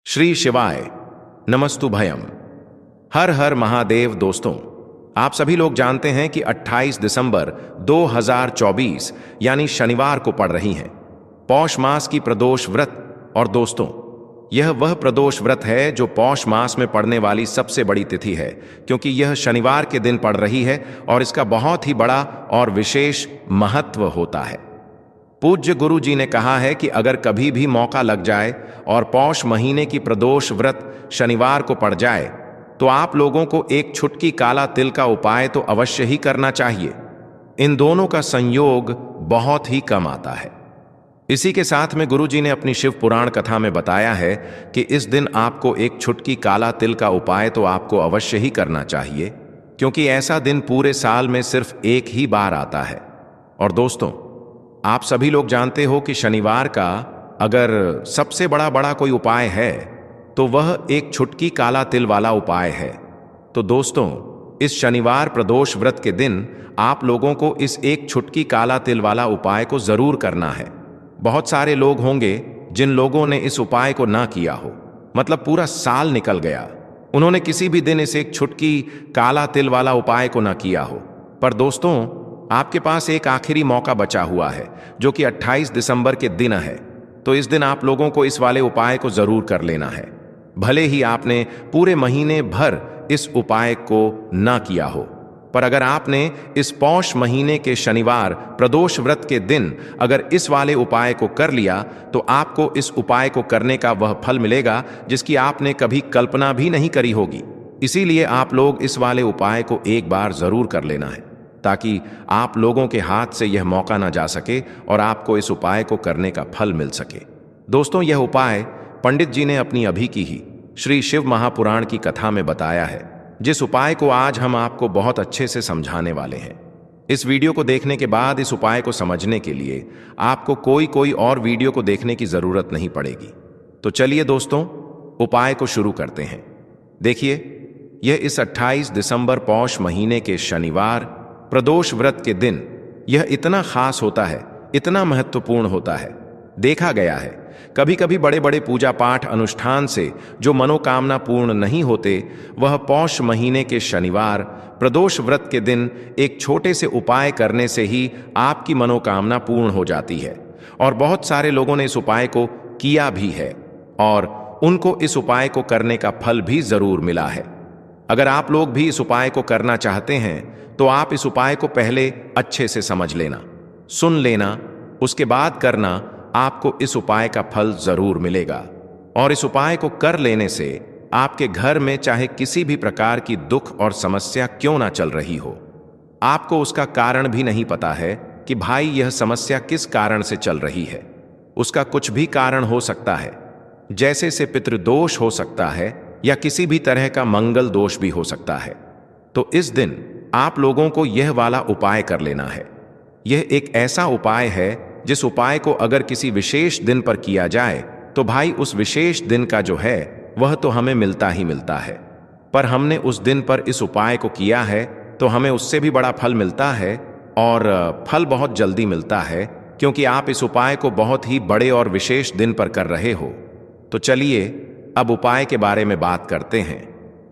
श्री शिवाय नमस्तु भयम। हर हर महादेव। दोस्तों, आप सभी लोग जानते हैं कि 28 दिसंबर 2024 यानी शनिवार को पड़ रही हैं पौष मास की प्रदोष व्रत। और दोस्तों, यह वह प्रदोष व्रत है जो पौष मास में पड़ने वाली सबसे बड़ी तिथि है, क्योंकि यह शनिवार के दिन पड़ रही है और इसका बहुत ही बड़ा और विशेष महत्व होता है। पूज्य गुरु जी ने कहा है कि अगर कभी भी मौका लग जाए और पौष महीने की प्रदोष व्रत शनिवार को पड़ जाए तो आप लोगों को एक छुटकी काला तिल का उपाय तो अवश्य ही करना चाहिए। इन दोनों का संयोग बहुत ही कम आता है। इसी के साथ में गुरु जी ने अपनी शिव पुराण कथा में बताया है कि इस दिन आपको एक छुटकी काला तिल का उपाय तो आपको अवश्य ही करना चाहिए, क्योंकि ऐसा दिन पूरे साल में सिर्फ एक ही बार आता है। और दोस्तों, आप सभी लोग जानते हो कि शनिवार का अगर सबसे बड़ा कोई उपाय है तो वह एक छुटकी काला तिल वाला उपाय है। तो दोस्तों, इस शनिवार प्रदोष व्रत के दिन आप लोगों को इस एक छुटकी काला तिल वाला उपाय को जरूर करना है। बहुत सारे लोग होंगे जिन लोगों ने इस उपाय को ना किया हो, मतलब पूरा साल निकल गया, उन्होंने किसी भी दिन इस एक छुटकी काला तिल वाला उपाय को ना किया हो। पर दोस्तों, आपके पास एक आखिरी मौका बचा हुआ है जो कि 28 दिसंबर के दिन है। तो इस दिन आप लोगों को इस वाले उपाय को जरूर कर लेना है, भले ही आपने पूरे महीने भर इस उपाय को ना किया हो। पर अगर आपने इस पौष महीने के शनिवार प्रदोष व्रत के दिन अगर इस वाले उपाय को कर लिया तो आपको इस उपाय को करने का वह फल मिलेगा जिसकी आपने कभी कल्पना भी नहीं करी होगी। इसीलिए आप लोग इस वाले उपाय को एक बार जरूर कर लेना है, ताकि आप लोगों के हाथ से यह मौका ना जा सके और आपको इस उपाय को करने का फल मिल सके। दोस्तों, यह उपाय पंडित जी ने अपनी अभी की ही श्री शिव महापुराण की कथा में बताया है, जिस उपाय को आज हम आपको बहुत अच्छे से समझाने वाले हैं। इस वीडियो को देखने के बाद इस उपाय को समझने के लिए आपको कोई और वीडियो को देखने की जरूरत नहीं पड़ेगी। तो चलिए दोस्तों, उपाय को शुरू करते हैं। देखिए, यह इस 28 दिसंबर पौष महीने के शनिवार प्रदोष व्रत के दिन यह इतना खास होता है, इतना महत्वपूर्ण होता है। देखा गया है कभी कभी बड़े बड़े पूजा पाठ अनुष्ठान से जो मनोकामना पूर्ण नहीं होते, वह पौष महीने के शनिवार प्रदोष व्रत के दिन एक छोटे से उपाय करने से ही आपकी मनोकामना पूर्ण हो जाती है। और बहुत सारे लोगों ने इस उपाय को किया भी है और उनको इस उपाय को करने का फल भी जरूर मिला है। अगर आप लोग भी इस उपाय को करना चाहते हैं तो आप इस उपाय को पहले अच्छे से समझ लेना, सुन लेना, उसके बाद करना। आपको इस उपाय का फल जरूर मिलेगा। और इस उपाय को कर लेने से आपके घर में चाहे किसी भी प्रकार की दुख और समस्या क्यों ना चल रही हो, आपको उसका कारण भी नहीं पता है कि भाई यह समस्या किस कारण से चल रही है। उसका कुछ भी कारण हो सकता है, जैसे से पितृदोष हो सकता है या किसी भी तरह का मंगल दोष भी हो सकता है। तो इस दिन आप लोगों को यह वाला उपाय कर लेना है। यह एक ऐसा उपाय है जिस उपाय को अगर किसी विशेष दिन पर किया जाए तो भाई उस विशेष दिन का जो है वह तो हमें मिलता ही मिलता है। पर हमने उस दिन पर इस उपाय को किया है तो हमें उससे भी बड़ा फल मिलता है, और फल बहुत जल्दी मिलता है, क्योंकि आप इस उपाय को बहुत ही बड़े और विशेष दिन पर कर रहे हो। तो चलिए अब उपाय के बारे में बात करते हैं।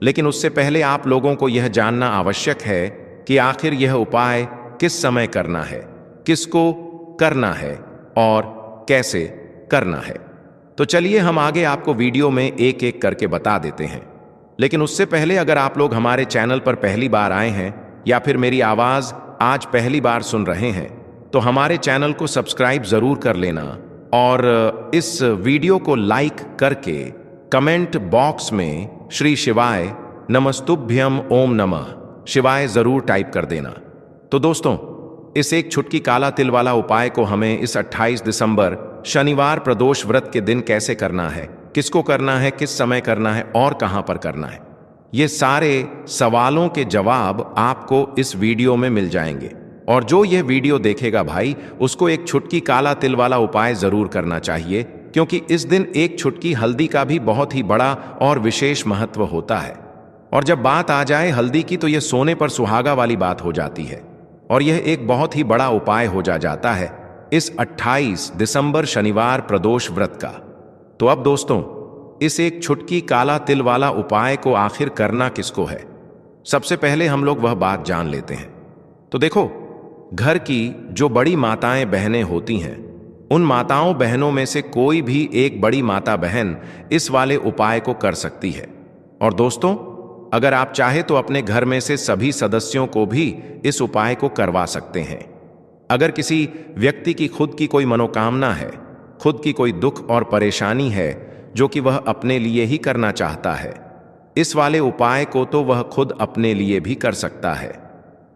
लेकिन उससे पहले आप लोगों को यह जानना आवश्यक है कि आखिर यह उपाय किस समय करना है, किसको करना है और कैसे करना है। तो चलिए हम आगे आपको वीडियो में एक एक करके बता देते हैं। लेकिन उससे पहले अगर आप लोग हमारे चैनल पर पहली बार आए हैं या फिर मेरी आवाज आज पहली बार सुन रहे हैं तो हमारे चैनल को सब्सक्राइब जरूर कर लेना और इस वीडियो को लाइक करके कमेंट बॉक्स में श्री शिवाय नमस्तुभ्यम ओम नमः शिवाय जरूर टाइप कर देना। तो दोस्तों, इस एक छुटकी काला तिल वाला उपाय को हमें इस 28 दिसंबर शनिवार प्रदोष व्रत के दिन कैसे करना है, किसको करना है, किस समय करना है और कहां पर करना है, ये सारे सवालों के जवाब आपको इस वीडियो में मिल जाएंगे। और जो यह वीडियो देखेगा भाई, उसको एक छुटकी काला तिल वाला उपाय जरूर करना चाहिए, क्योंकि इस दिन एक छुटकी हल्दी का भी बहुत ही बड़ा और विशेष महत्व होता है। और जब बात आ जाए हल्दी की तो यह सोने पर सुहागा वाली बात हो जाती है और यह एक बहुत ही बड़ा उपाय हो जाता है इस 28 दिसंबर शनिवार प्रदोष व्रत का। तो अब दोस्तों, इस एक छुटकी काला तिल वाला उपाय को आखिर करना किसको है? सबसे पहले हम लोग वह बात जान लेते हैं। तो देखो, घर की जो बड़ी माताएं बहनें होती हैं, उन माताओं बहनों में से कोई भी एक बड़ी माता बहन इस वाले उपाय को कर सकती है। और दोस्तों, अगर आप चाहे तो अपने घर में से सभी सदस्यों को भी इस उपाय को करवा सकते हैं। अगर किसी व्यक्ति की खुद की कोई मनोकामना है, खुद की कोई दुख और परेशानी है जो कि वह अपने लिए ही करना चाहता है, इस वाले उपाय को तो वह खुद अपने लिए भी कर सकता है।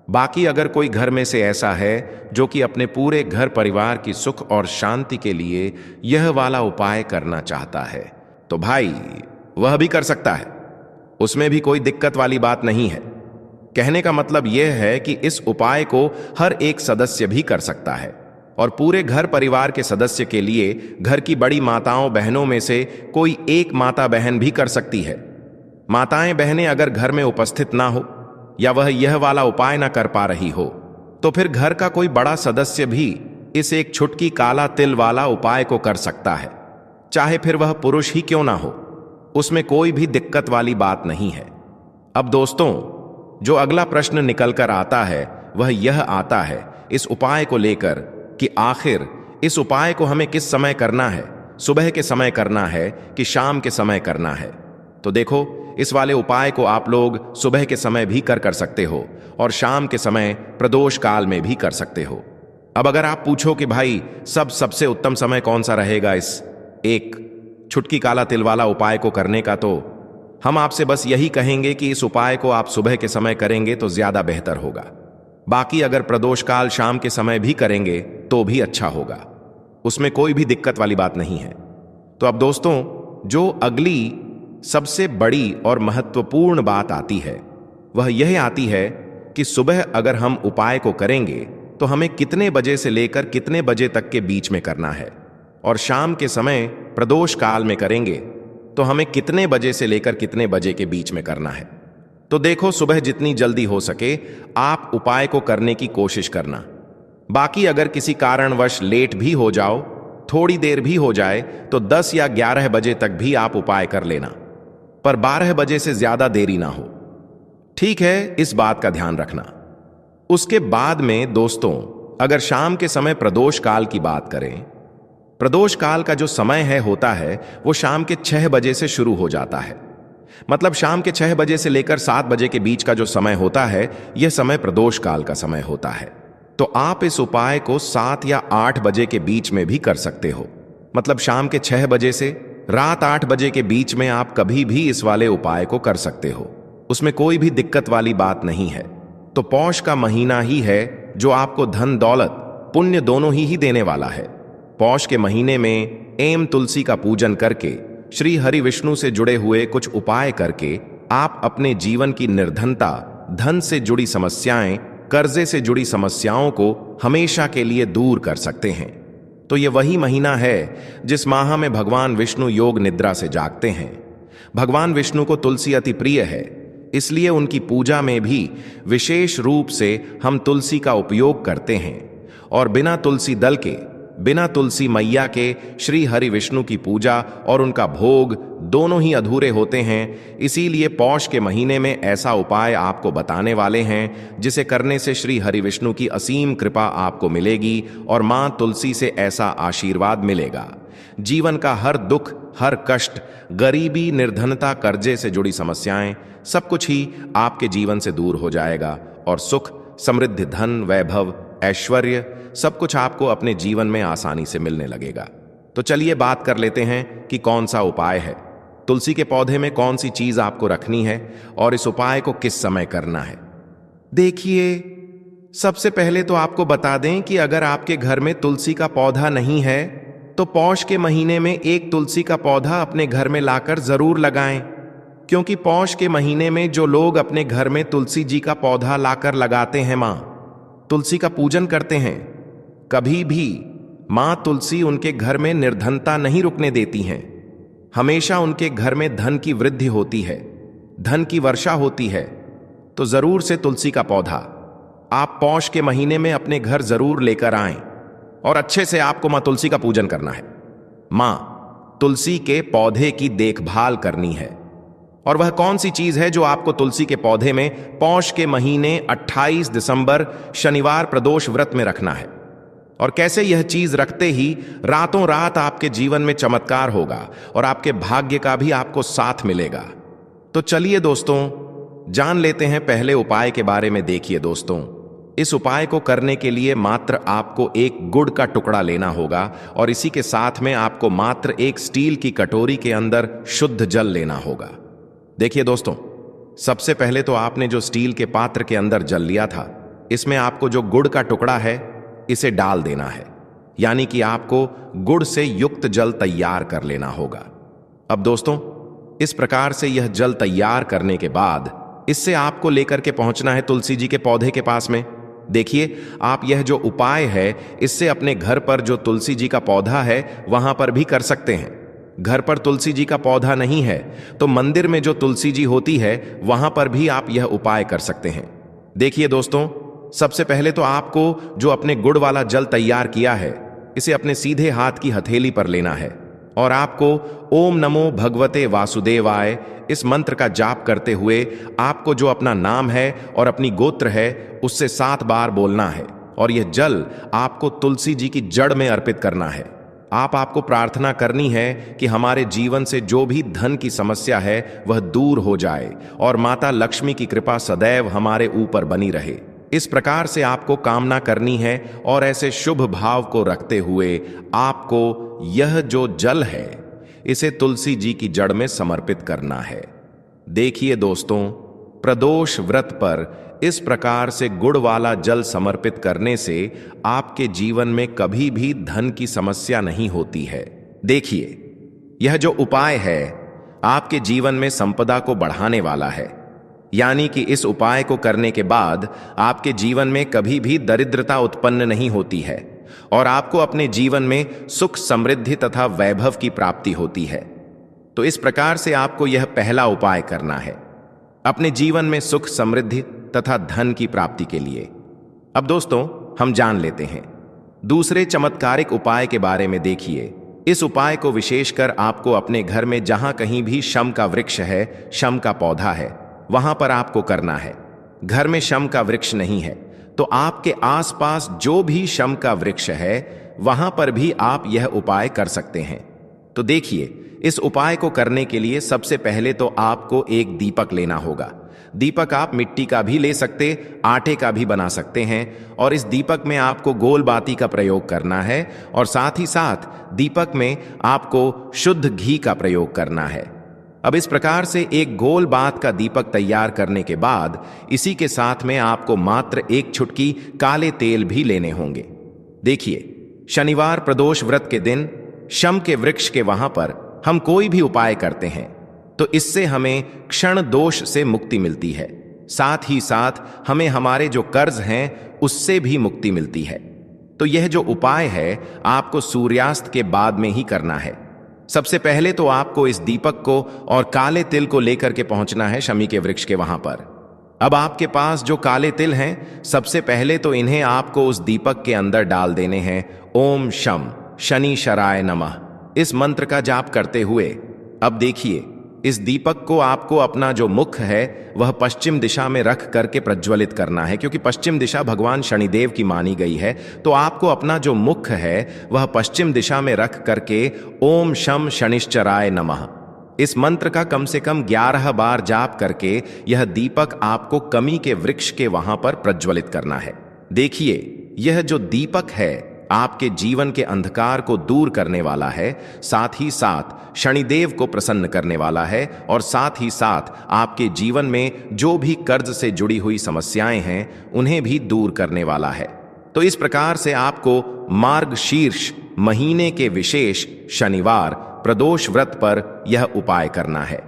बाकी अगर कोई घर में से ऐसा है जो कि अपने पूरे घर परिवार की सुख और शांति के लिए यह वाला उपाय करना चाहता है, तो भाई वह भी कर सकता है। उसमें भी कोई दिक्कत वाली बात नहीं है। कहने का मतलब यह है कि इस उपाय को हर एक सदस्य भी कर सकता है और पूरे घर परिवार के सदस्य के लिए घर की बड़ी माताओं बहनों में से कोई एक माता बहन भी कर सकती है। माताएं बहनें अगर घर में उपस्थित ना हो या वह यह वाला उपाय ना कर पा रही हो, तो फिर घर का कोई बड़ा सदस्य भी इस एक छुटकी काला तिल वाला उपाय को कर सकता है, चाहे फिर वह पुरुष ही क्यों ना हो। उसमें कोई भी दिक्कत वाली बात नहीं है। अब दोस्तों, जो अगला प्रश्न निकल कर आता है वह यह आता है इस उपाय को लेकर कि आखिर इस उपाय को हमें किस समय करना है, सुबह के समय करना है कि शाम के समय करना है। तो देखो, इस वाले उपाय को आप लोग सुबह के समय भी कर सकते हो और शाम के समय प्रदोष काल में भी कर सकते हो। अब अगर आप पूछो कि भाई सबसे उत्तम समय कौन सा रहेगा इस एक छुटकी काला तिल वाला उपाय को करने का, तो हम आपसे बस यही कहेंगे कि इस उपाय को आप सुबह के समय करेंगे तो ज्यादा बेहतर होगा। बाकी अगर प्रदोष काल शाम के समय भी करेंगे तो भी अच्छा होगा, उसमें कोई भी दिक्कत वाली बात नहीं है। तो अब दोस्तों, जो अगली सबसे बड़ी और महत्वपूर्ण बात आती है वह यह आती है कि सुबह अगर हम उपाय को करेंगे तो हमें कितने बजे से लेकर कितने बजे तक के बीच में करना है, और शाम के समय प्रदोष काल में करेंगे तो हमें कितने बजे से लेकर कितने बजे के बीच में करना है। तो देखो, सुबह जितनी जल्दी हो सके आप उपाय को करने की कोशिश करना। बाकी अगर किसी कारणवश लेट भी हो जाओ, थोड़ी देर भी हो जाए, तो 10 या 11 बजे तक भी आप उपाय कर लेना, पर 12 बजे से ज्यादा देरी ना हो। ठीक है, इस बात का ध्यान रखना। उसके बाद में दोस्तों, अगर शाम के समय प्रदोष काल की बात करें, प्रदोष काल का जो समय होता है वो शाम के 6 बजे से शुरू हो जाता है। मतलब शाम के 6 बजे से लेकर 7 बजे के बीच का जो समय होता है, यह समय प्रदोष काल का समय होता है। तो आप इस उपाय को 7 या 8 बजे के बीच में भी कर सकते हो। मतलब शाम के 6 बजे से रात 8 बजे के बीच में आप कभी भी इस वाले उपाय को कर सकते हो, उसमें कोई भी दिक्कत वाली बात नहीं है। तो पौष का महीना ही है जो आपको धन दौलत पुण्य दोनों ही देने वाला है। पौष के महीने में एम तुलसी का पूजन करके, श्री हरि विष्णु से जुड़े हुए कुछ उपाय करके आप अपने जीवन की निर्धनता, धन से जुड़ी समस्याएं, कर्जे से जुड़ी समस्याओं को हमेशा के लिए दूर कर सकते हैं। तो ये वही महीना है जिस माह में भगवान विष्णु योग निद्रा से जागते हैं। भगवान विष्णु को तुलसी अति प्रिय है, इसलिए उनकी पूजा में भी विशेष रूप से हम तुलसी का उपयोग करते हैं। और बिना तुलसी दल के, बिना तुलसी मैया के श्री हरि विष्णु की पूजा और उनका भोग दोनों ही अधूरे होते हैं। इसीलिए पौष के महीने में ऐसा उपाय आपको बताने वाले हैं जिसे करने से श्री हरि विष्णु की असीम कृपा आपको मिलेगी और मां तुलसी से ऐसा आशीर्वाद मिलेगा। जीवन का हर दुख, हर कष्ट, गरीबी, निर्धनता, कर्जे से जुड़ी समस्याएं, सब कुछ ही आपके जीवन से दूर हो जाएगा और सुख, समृद्धि, धन, वैभव, ऐश्वर्य सब कुछ आपको अपने जीवन में आसानी से मिलने लगेगा। तो चलिए बात कर लेते हैं कि कौन सा उपाय है, तुलसी के पौधे में कौन सी चीज आपको रखनी है और इस उपाय को किस समय करना है। देखिए, सबसे पहले तो आपको बता दें कि अगर आपके घर में तुलसी का पौधा नहीं है तो पौष के महीने में एक तुलसी का पौधा अपने घर में लाकर जरूर लगाएं, क्योंकि पौष के महीने में जो लोग अपने घर में तुलसी जी का पौधा लाकर लगाते हैं, मां तुलसी का पूजन करते हैं, कभी भी मां तुलसी उनके घर में निर्धनता नहीं रुकने देती हैं। हमेशा उनके घर में धन की वृद्धि होती है, धन की वर्षा होती है। तो जरूर से तुलसी का पौधा आप पौष के महीने में अपने घर जरूर लेकर आएं और अच्छे से आपको मां तुलसी का पूजन करना है। मां तुलसी के पौधे की देखभाल करनी है। और वह कौन सी चीज है जो आपको तुलसी के पौधे में पौष के महीने 28 दिसंबर शनिवार प्रदोष व्रत में रखना है, और कैसे यह चीज रखते ही रातों रात आपके जीवन में चमत्कार होगा और आपके भाग्य का भी आपको साथ मिलेगा। तो चलिए दोस्तों, जान लेते हैं पहले उपाय के बारे में। देखिए दोस्तों, इस उपाय को करने के लिए मात्र आपको एक गुड़ का टुकड़ा लेना होगा और इसी के साथ में आपको मात्र एक स्टील की कटोरी के अंदर शुद्ध जल लेना होगा। देखिए दोस्तों, सबसे पहले तो आपने जो स्टील के पात्र के अंदर जल लिया था, इसमें आपको जो गुड़ का टुकड़ा है इसे डाल देना है, यानी कि आपको गुड़ से युक्त जल तैयार कर लेना होगा। अब दोस्तों, इस प्रकार से यह जल तैयार करने के बाद इससे आपको लेकर के पहुंचना है तुलसी जी के पौधे के पास में। देखिए, आप यह जो उपाय है इससे अपने घर पर जो तुलसी जी का पौधा है वहां पर भी कर सकते हैं। घर पर तुलसी जी का पौधा नहीं है तो मंदिर में जो तुलसी जी होती है वहां पर भी आप यह उपाय कर सकते हैं। देखिए दोस्तों, सबसे पहले तो आपको जो अपने गुड़ वाला जल तैयार किया है इसे अपने सीधे हाथ की हथेली पर लेना है और आपको ओम नमो भगवते वासुदेवाय इस मंत्र का जाप करते हुए आपको जो अपना नाम है और अपनी गोत्र है उससे 7 बार बोलना है, और यह जल आपको तुलसी जी की जड़ में अर्पित करना है। आपको प्रार्थना करनी है कि हमारे जीवन से जो भी धन की समस्या है वह दूर हो जाए और माता लक्ष्मी की कृपा सदैव हमारे ऊपर बनी रहे। इस प्रकार से आपको कामना करनी है और ऐसे शुभ भाव को रखते हुए आपको यह जो जल है इसे तुलसी जी की जड़ में समर्पित करना है। देखिए दोस्तों, प्रदोष व्रत पर इस प्रकार से गुड़ वाला जल समर्पित करने से आपके जीवन में कभी भी धन की समस्या नहीं होती है। देखिए, यह जो उपाय है आपके जीवन में संपदा को बढ़ाने वाला है, यानी कि इस उपाय को करने के बाद आपके जीवन में कभी भी दरिद्रता उत्पन्न नहीं होती है और आपको अपने जीवन में सुख समृद्धि तथा वैभव की प्राप्ति होती है। तो इस प्रकार से आपको यह पहला उपाय करना है अपने जीवन में सुख समृद्धि तथा धन की प्राप्ति के लिए। अब दोस्तों, हम जान लेते हैं दूसरे चमत्कारिक उपाय के बारे में। देखिए, इस उपाय को विशेषकर आपको अपने घर में जहां कहीं भी शम का वृक्ष है, शम का पौधा है, वहां पर आपको करना है। घर में शम का वृक्ष नहीं है तो आपके आसपास जो भी शम का वृक्ष है वहां पर भी आप यह उपाय कर सकते हैं। तो देखिए, इस उपाय को करने के लिए सबसे पहले तो आपको एक दीपक लेना होगा। दीपक आप मिट्टी का भी ले सकते, आटे का भी बना सकते हैं, और इस दीपक में आपको गोल बाती का प्रयोग करना है और साथ ही साथ दीपक में आपको शुद्ध घी का प्रयोग करना है। अब इस प्रकार से एक गोल बात का दीपक तैयार करने के बाद इसी के साथ में आपको मात्र एक चुटकी काले तेल भी लेने होंगे। देखिए, शनिवार प्रदोष व्रत के दिन शम के वृक्ष के वहां पर हम कोई भी उपाय करते हैं तो इससे हमें क्षण दोष से मुक्ति मिलती है, साथ ही साथ हमें हमारे जो कर्ज हैं उससे भी मुक्ति मिलती है। तो यह जो उपाय है आपको सूर्यास्त के बाद में ही करना है। सबसे पहले तो आपको इस दीपक को और काले तिल को लेकर के पहुंचना है शमी के वृक्ष के वहां पर। अब आपके पास जो काले तिल हैं, सबसे पहले तो इन्हें आपको उस दीपक के अंदर डाल देने हैं। ओम शम शनिश्चराय नमः इस मंत्र का जाप करते हुए अब देखिए, इस दीपक को आपको अपना जो मुख है वह पश्चिम दिशा में रख करके प्रज्वलित करना है, क्योंकि पश्चिम दिशा भगवान शनिदेव की मानी गई है। तो आपको अपना जो मुख है वह पश्चिम दिशा में रख करके ओम शम शनिश्चराय नमः इस मंत्र का कम से कम 11 बार जाप करके यह दीपक आपको कमी के वृक्ष के वहां पर प्रज्वलित करना है। देखिए, यह जो दीपक है आपके जीवन के अंधकार को दूर करने वाला है, साथ ही साथ शनिदेव को प्रसन्न करने वाला है, और साथ ही साथ आपके जीवन में जो भी कर्ज से जुड़ी हुई समस्याएं हैं उन्हें भी दूर करने वाला है। तो इस प्रकार से आपको मार्गशीर्ष महीने के विशेष शनिवार प्रदोष व्रत पर यह उपाय करना है।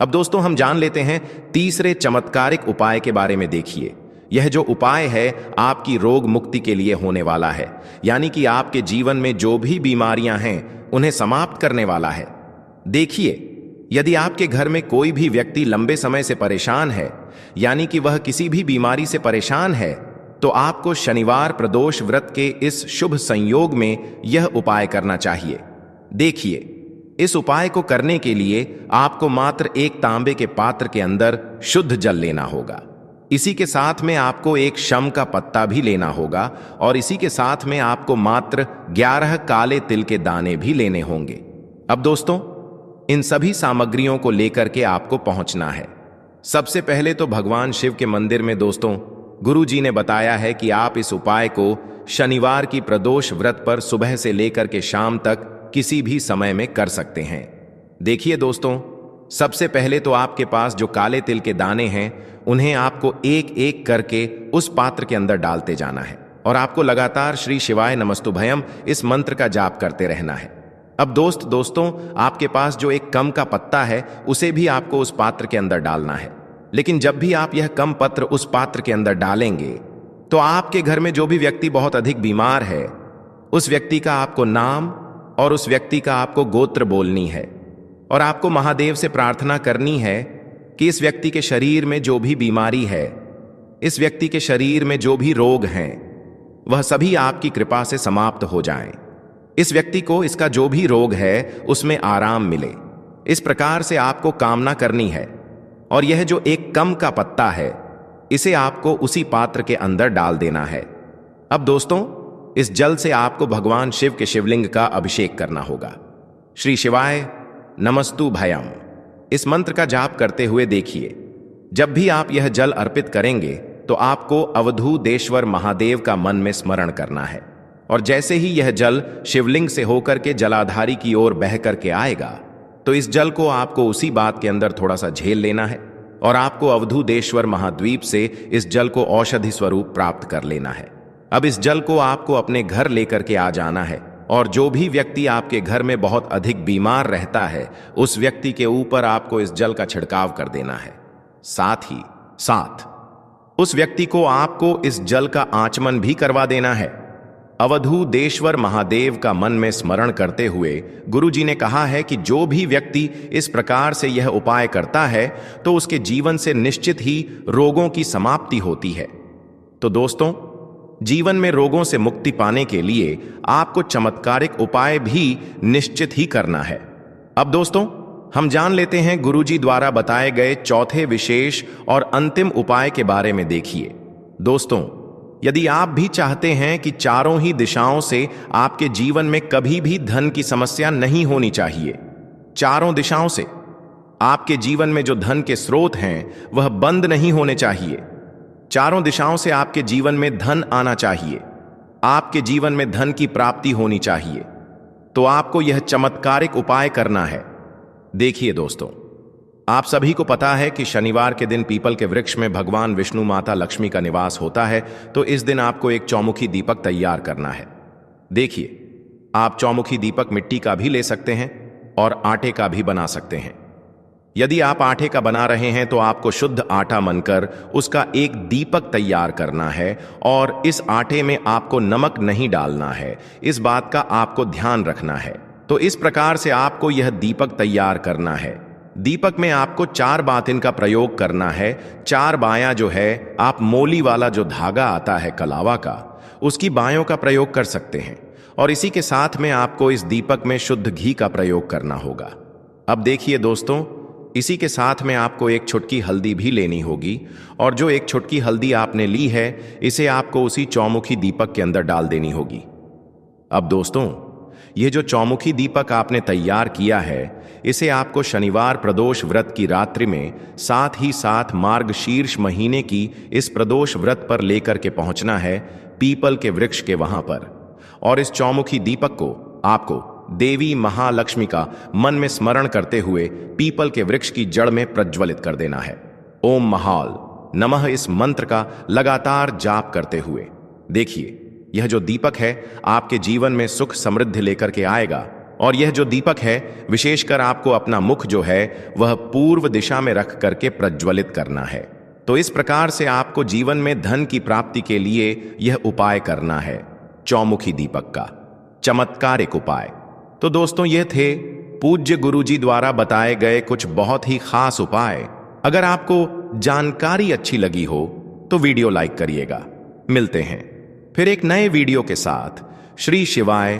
अब दोस्तों, हम जान लेते हैं तीसरे चमत्कारिक उपाय के बारे में। देखिए, यह जो उपाय है आपकी रोग मुक्ति के लिए होने वाला है, यानी कि आपके जीवन में जो भी बीमारियां हैं उन्हें समाप्त करने वाला है। देखिए, यदि आपके घर में कोई भी व्यक्ति लंबे समय से परेशान है, यानी कि वह किसी भी बीमारी से परेशान है, तो आपको शनिवार प्रदोष व्रत के इस शुभ संयोग में यह उपाय करना चाहिए। देखिए, इस उपाय को करने के लिए आपको मात्र एक तांबे के पात्र के अंदर शुद्ध जल लेना होगा। इसी के साथ में आपको एक शम का पत्ता भी लेना होगा और इसी के साथ में आपको मात्र 11 काले तिल के दाने भी लेने होंगे। अब दोस्तों, इन सभी सामग्रियों को लेकर के आपको पहुंचना है। सबसे पहले तो भगवान शिव के मंदिर में दोस्तों, गुरु जी ने बताया है कि आप इस उपाय को शनिवार की प्रदोष व्रत पर सुबह से लेकर के शाम तक किसी भी समय में कर सकते हैं। देखिए दोस्तों, सबसे पहले तो आपके पास जो काले तिल के दाने हैं उन्हें आपको एक एक करके उस पात्र के अंदर डालते जाना है और आपको लगातार श्री शिवाय नमस्तुभयम इस मंत्र का जाप करते रहना है। अब दोस्तों, आपके पास जो एक कम का पत्ता है उसे भी आपको उस पात्र के अंदर डालना है। लेकिन जब भी आप यह कम पत्र उस पात्र के अंदर डालेंगे तो आपके घर में जो भी व्यक्ति बहुत अधिक बीमार है उस व्यक्ति का आपको नाम और उस व्यक्ति का आपको गोत्र बोलनी है और आपको महादेव से प्रार्थना करनी है कि इस व्यक्ति के शरीर में जो भी बीमारी है, इस व्यक्ति के शरीर में जो भी रोग हैं, वह सभी आपकी कृपा से समाप्त हो जाएं। इस व्यक्ति को इसका जो भी रोग है उसमें आराम मिले। इस प्रकार से आपको कामना करनी है और यह जो एक कम का पत्ता है इसे आपको उसी पात्र के अंदर डाल देना है। अब दोस्तों, इस जल से आपको भगवान शिव के शिवलिंग का अभिषेक करना होगा। श्री शिवाय नमस्तुभयम इस मंत्र का जाप करते हुए देखिए, जब भी आप यह जल अर्पित करेंगे तो आपको अवधूतेश्वर महादेव का मन में स्मरण करना है और जैसे ही यह जल शिवलिंग से होकर के जलाधारी की ओर बह करके आएगा तो इस जल को आपको उसी बात के अंदर थोड़ा सा झेल लेना है और आपको अवधूतेश्वर महाद्वीप से इस जल को औषधि स्वरूप प्राप्त कर लेना है। अब इस जल को आपको अपने घर लेकर के आ जाना है और जो भी व्यक्ति आपके घर में बहुत अधिक बीमार रहता है उस व्यक्ति के ऊपर आपको इस जल का छिड़काव कर देना है। साथ ही साथ उस व्यक्ति को आपको इस जल का आचमन भी करवा देना है। अवधूतेश्वर महादेव का मन में स्मरण करते हुए गुरु जी ने कहा है कि जो भी व्यक्ति इस प्रकार से यह उपाय करता है तो उसके जीवन से निश्चित ही रोगों की समाप्ति होती है। तो दोस्तों, जीवन में रोगों से मुक्ति पाने के लिए आपको चमत्कारिक उपाय भी निश्चित ही करना है। अब दोस्तों, हम जान लेते हैं गुरुजी द्वारा बताए गए चौथे विशेष और अंतिम उपाय के बारे में। देखिए दोस्तों, यदि आप भी चाहते हैं कि चारों ही दिशाओं से आपके जीवन में कभी भी धन की समस्या नहीं होनी चाहिए, चारों दिशाओं से आपके जीवन में जो धन के स्रोत हैं वह बंद नहीं होने चाहिए, चारों दिशाओं से आपके जीवन में धन आना चाहिए, आपके जीवन में धन की प्राप्ति होनी चाहिए, तो आपको यह चमत्कारिक उपाय करना है। देखिए दोस्तों, आप सभी को पता है कि शनिवार के दिन पीपल के वृक्ष में भगवान विष्णु माता लक्ष्मी का निवास होता है, तो इस दिन आपको एक चौमुखी दीपक तैयार करना है। देखिए, आप चौमुखी दीपक मिट्टी का भी ले सकते हैं और आटे का भी बना सकते हैं। यदि आप आटे का बना रहे हैं तो आपको शुद्ध आटा मनकर उसका एक दीपक तैयार करना है और इस आटे में आपको नमक नहीं डालना है, इस बात का आपको ध्यान रखना है। तो इस प्रकार से आपको यह दीपक तैयार करना है। दीपक में आपको 4 बातिन का प्रयोग करना है। 4 बायां जो है, आप मोली वाला जो धागा आता है कलावा का, उसकी बायों का प्रयोग कर सकते हैं और इसी के साथ में आपको इस दीपक में शुद्ध घी का प्रयोग करना होगा। अब देखिए दोस्तों, इसी के साथ में आपको एक चुटकी हल्दी भी लेनी होगी और जो एक चुटकी हल्दी आपने ली है इसे आपको उसी चौमुखी दीपक के अंदर डाल देनी होगी। अब दोस्तों, ये जो चौमुखी दीपक आपने तैयार किया है इसे आपको शनिवार प्रदोष व्रत की रात्रि में, साथ ही साथ मार्गशीर्ष महीने की इस प्रदोष व्रत पर लेकर के पहुंचना है पीपल के वृक्ष के वहां पर, और इस चौमुखी दीपक को आपको देवी महालक्ष्मी का मन में स्मरण करते हुए पीपल के वृक्ष की जड़ में प्रज्वलित कर देना है। ओम महाल नमः इस मंत्र का लगातार जाप करते हुए देखिए, यह जो दीपक है आपके जीवन में सुख समृद्धि लेकर के आएगा। और यह जो दीपक है विशेषकर आपको अपना मुख जो है वह पूर्व दिशा में रख करके प्रज्वलित करना है। तो इस प्रकार से आपको जीवन में धन की प्राप्ति के लिए यह उपाय करना है, चौमुखी दीपक का चमत्कारिक उपाय। तो दोस्तों, ये थे पूज्य गुरुजी द्वारा बताए गए कुछ बहुत ही खास उपाय। अगर आपको जानकारी अच्छी लगी हो तो वीडियो लाइक करिएगा। मिलते हैं फिर एक नए वीडियो के साथ। श्री शिवाय।